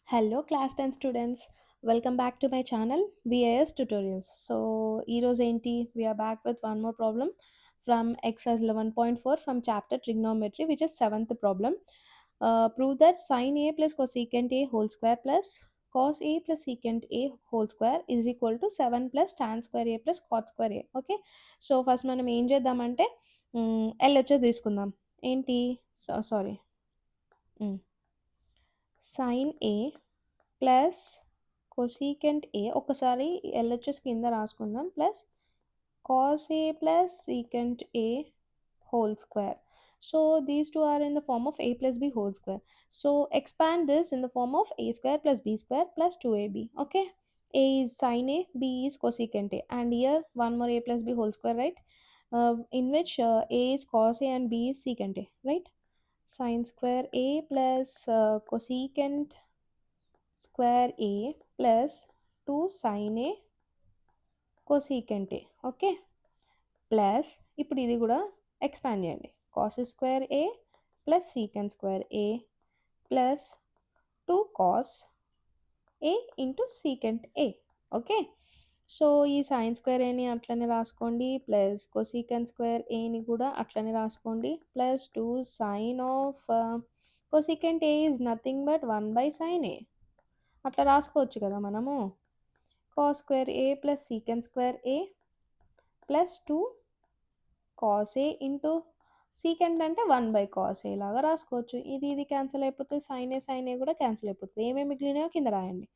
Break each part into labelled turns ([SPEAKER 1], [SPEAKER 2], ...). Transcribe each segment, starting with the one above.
[SPEAKER 1] Hello class 10 students, welcome back to my channel VIS tutorials. So ఈరోజు ఏంటి, we are back with one more problem from exercise 11.4 from chapter trigonometry, which is seventh problem. Prove that sin a plus cosecant a whole square plus cos a plus secant a whole square is equal to 7 plus tan square a plus cot square a. Okay, so first మనం ఏం చేద్దామంటే LHS తీసుకుందాం. ఏంటి, sorry, sin a plus cosecant a, ఒకసారి LHS కింద రాసుకుందాం, plus cos a plus secant a whole square. So these two are in the form of a plus b whole square. So expand this in the form of a square plus b square plus 2ab. Okay, a is sin a, b is cosecant a, and here one more a plus b whole square, right? In which a is cos a and b is secant a, right? Sin square a plus cosecant square a plus 2 sin a cosecant a. Okay, plus ఇప్పుడు ఇది కూడా expand చేయండి, cos square A plus secant square A plus 2 cos a into secant A. Okay, so ఈ sine square ఏని అట్లనే రాసుకోండి, plus cosecant square ఏని కూడా అట్లనే రాసుకోండి, plus 2 sine of cosecant a is nothing but 1 by sine a. అట్లా రాసుకోవచ్చు కదా మనము. Cos square A plus secant square A plus 2 cos a into secant అంటే 1 బై కాస్ ఏ లాగా రాసుకోవచ్చు. ఇది క్యాన్సిల్ అయిపోతే సైన్ ఏ కూడా క్యాన్సిల్ అయిపోతుంది. ఏమేమి మిగిలినాయో కింద రాయండి.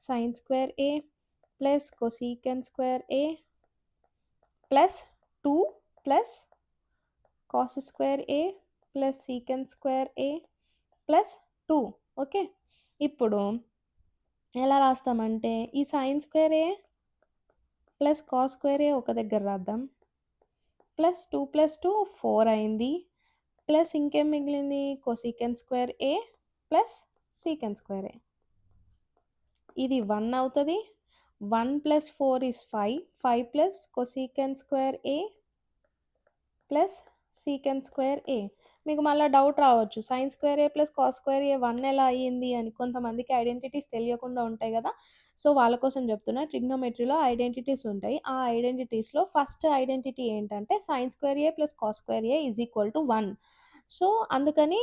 [SPEAKER 1] సైన్ స్క్వేర్ ఏ ప్లస్ కొసీకెంట్ స్క్వేర్ ఏ ప్లస్ 2 ప్లస్ కాస్ స్క్వేర్ ఏ ప్లస్ సీకెంట్ స్క్వేర్ ఏ ప్లస్ 2. ఓకే, ఇప్పుడు ఎలా రాస్తామంటే ఈ సైన్ స్క్వేర్ ఏ ప్లస్ కాస్ స్క్వేర్ ఏ ఒక దగ్గర రాద్దాం, ప్లస్ 2 ప్లస్ 2 4 అయింది, ప్లస్ ఇంకేం మిగిలింది cosecant square A plus secant square a. ఇది 1 అవుతుంది. 1 plus 4 is 5 plus cosecant square A plus secant square a. మీకు మళ్ళీ డౌట్ రావచ్చు, sine square A plus cos square a 1 ఎలా అయ్యింది అని. కొంతమందికి ఐడెంటిటీస్ తెలియకుండా ఉంటాయి కదా, సో వాళ్ళ కోసం చెప్తున్నా. ట్రిగ్నోమెట్రీలో ఐడెంటిటీస్ ఉంటాయి. ఆ ఐడెంటిటీస్లో ఫస్ట్ ఐడెంటిటీ ఏంటంటే sign square A plus cos square A is equal to 1. So అందుకని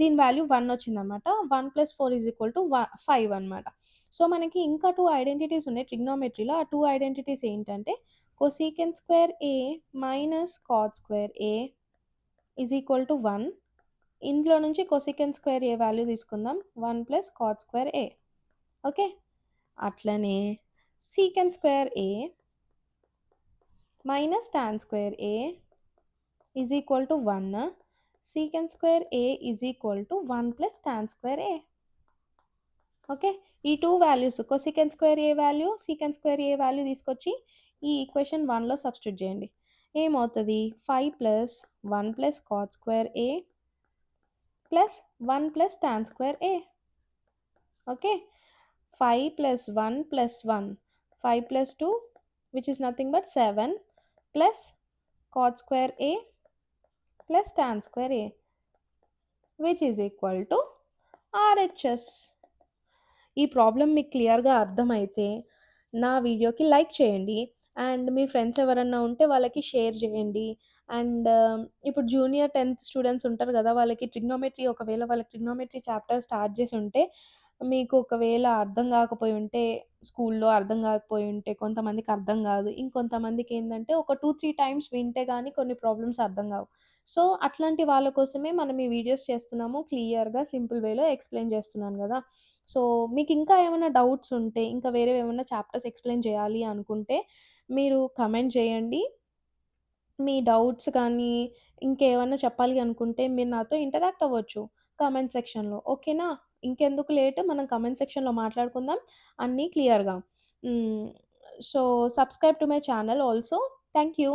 [SPEAKER 1] దీని వాల్యూ 1 వచ్చిందనమాట. 1 ప్లస్ 4 ఈజ్ ఈక్వల్ టు 5 అనమాట. సో మనకి ఇంకా 2 ఐడెంటిటీస్ ఉన్నాయి ట్రిగ్నోమెట్రీలో. ఆ 2 ఐడెంటిటీస్ ఏంటంటే cosecant square a minus cot square a is equal to 1. ఇందులో నుంచి cosecant square a వాల్యూ తీసుకుందాం, 1 plus cot square a. Okay, అట్లనే secant square a minus tan square a is equal to 1. secant square a is equal to 1 plus tan square a. Okay, ఈ 2 values cosecant square A value, secant square A value తీసుకొచ్చి ఈ equation 1లో substitute చేయండి. ఏమవుతుంది, 5 plus 1 plus cot square A plus 1 plus tan square A. Okay, 5 plus 1 plus 1, 5 plus 2 which is nothing but 7 plus cot square A plus tan square A which is equal to RHS. ఈ problem మీకు క్లియర్గా అర్థమైతే నా వీడియోకి like చేయండి, and me friends ఎవరన్నా ఉంటే వాళ్ళకి షేర్ చేయండి. అండ్ ఇప్పుడు జూనియర్ 10th స్టూడెంట్స్ ఉంటారు కదా, వాళ్ళకి ట్రిగ్నోమెట్రీ, ఒకవేళ వాళ్ళకి ట్రిగ్నోమెట్రీ చాప్టర్ స్టార్ట్ చేసి ఉంటే, మీకు ఒకవేళ అర్థం కాకపోయి ఉంటే, స్కూల్లో అర్థం కాకపోయి ఉంటే, కొంతమందికి అర్థం కాదు, ఇంకొంతమందికి ఏంటంటే ఒక 2-3 టైమ్స్ వింటే కానీ కొన్ని ప్రాబ్లమ్స్ అర్థం కావు. సో అట్లాంటి వాళ్ళ కోసమే మనం ఈ వీడియోస్ చేస్తున్నాము. క్లియర్గా సింపుల్ వేలో ఎక్స్ప్లెయిన్ చేస్తున్నాను కదా. సో మీకు ఇంకా ఏమైనా డౌట్స్ ఉంటే, ఇంకా వేరే ఏమైనా చాప్టర్స్ ఎక్స్ప్లెయిన్ చేయాలి అనుకుంటే మీరు కమెంట్ చేయండి. మీ డౌట్స్ కానీ ఇంకేమన్నా చెప్పాలి అనుకుంటే మీరు నాతో ఇంటరాక్ట్ అవ్వచ్చు కామెంట్ సెక్షన్లో. ఓకేనా, ఇంకెందుకు లేట్, మనం కామెంట్ సెక్షన్లో మాట్లాడుకుందాం అన్నీ క్లియర్గా. So subscribe to my channel also. Thank you.